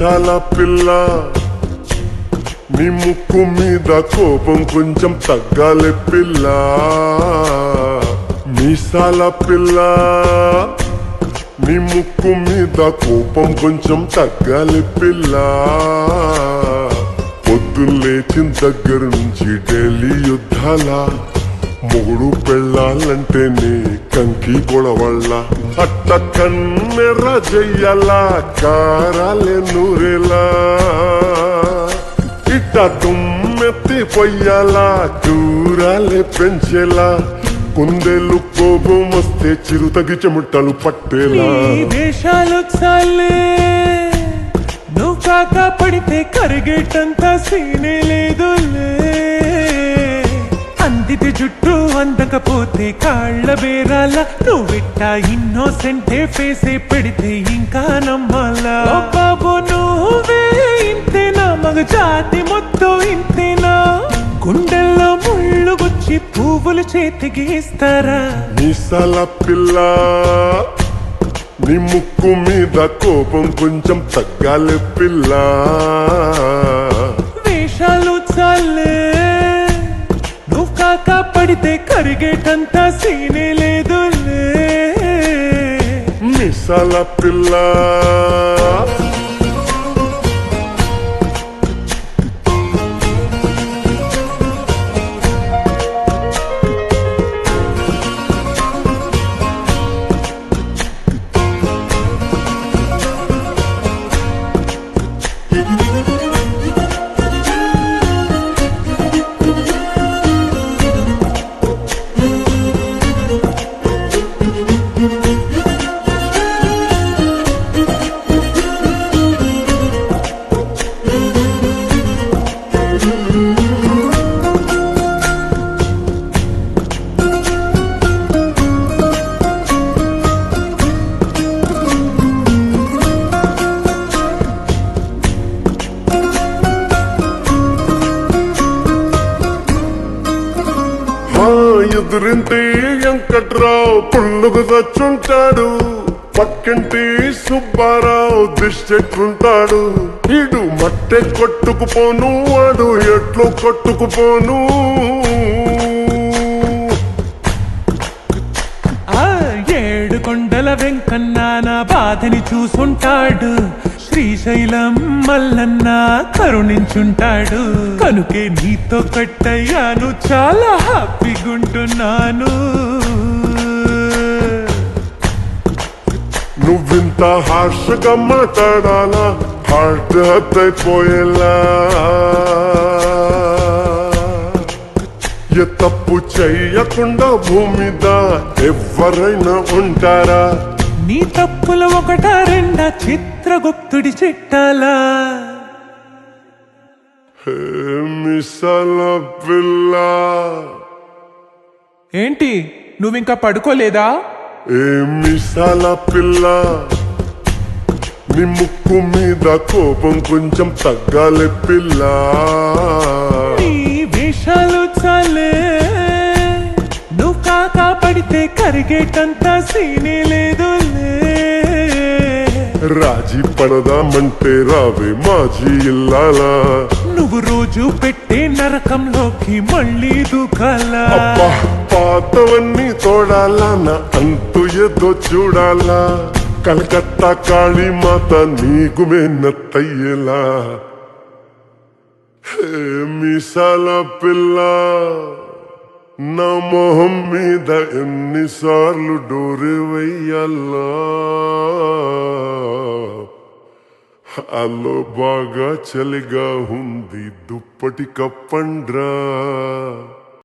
మీసాల పిల్ల నీ ముక్కు మీద కోపం కొంచెం తగ్గాలి పిల్ల మీసాల పిల్ల నీ ముక్కు మీద కోపం కొంచెం తగ్గాలి పిల్ల పొద్దున్న లేచిన దగ్గర నుంచి డైలీ యుద్ధాల మొగుడు పెళ్ళాలంటే నీ కంకి గొడవళ్ళ అట్ట కన్నెర్ర చెయ్యాలా కారాలే నూరేలా ఇట్ట తుమ్మెత్తి పొయ్యాలా కూరాలే పెంచేలా కుందేలు కోపం వస్తే చిరుతగి చెముట్టలు పట్టేలా దేశాలు చాలే నువ్వు కాక పడితే కరిగేటంత సీనే లేదులే అందిటి జుట్టు అందకపోతే కాళ్ళ బేరాల నువ్విట్టా ఇన్నోసెంటే ఫేసే పెడితే ఇంకా నమ్మాలా బాబు నువ్వే ఇంతేనా మగ జాతి మొత్తం ఇంతేనా గుండెల్లో ముళ్ళు గుచ్చి పువ్వులు చేతికి ఇస్తారా మీసాల పిల్ల నీ ముక్కు మీద కోపం కొంచెం తగ్గాలి పిల్ల వేషాలు చాలే నువ్వు కాక పడితే కరిగేటంత సీనే లేదులే మీసాల పిల్ల ఎదురింటి వెంకట్రావు పుల్లుకు చచ్చుంటాడు పక్కింటి సుబ్బారావు దిష్టెట్లుంటాడు ఈడు మట్టె కొట్టుకుపోను వాడు ఎట్లు కొట్టుకుపోను ఏడు కొండల వెంకన్న నా బాధని చూసుంటాడు శ్రీశైలం మల్లన్న కరుణించుంటాడు కనుకే నీతో కట్టయ్యాను చాలా హ్యాపీగుంటున్నాను నువ్వింత హార్షగా మాట్లాడాలా హార్ట్ హర్ట్ అయిపోయేలా ఏ తప్పు చెయ్యకుండా భూమిద ఎవరైనా ఉంటారా నీ తప్పులు ఒకట రెండా చిత్రగుప్తుడి చిట్టాలా మీసాల పిల్ల ఏంటి నువ్వింకా పడుకోలేదా మీసాల పిల్ల నీ ముక్కు మీద కోపం కొంచెం తగ్గాలి పిల్ల నీ వేషాలు చాలే నువ్వు కాక పడితే కరిగేటంత సీనే లేదులే రాజీ పడదామంటే రావే మాజీ ఇల్లాలా నువ్వు రోజు పెట్టే నరకంలోకి మళ్ళీ దూకాలా పాతవన్నీ తోడాలా నా అంతు ఏదో చూడాలా కలకత్తా కాళీ మాత నీకు మెన్నత్తయ్యేలా మీసాల పిల్ల నా మొహం మీద ఎన్నిసార్లు డోరు వెయ్యాలా అల్లో బాగా చలిగా ఉంది దుప్పటి కప్పండ్రా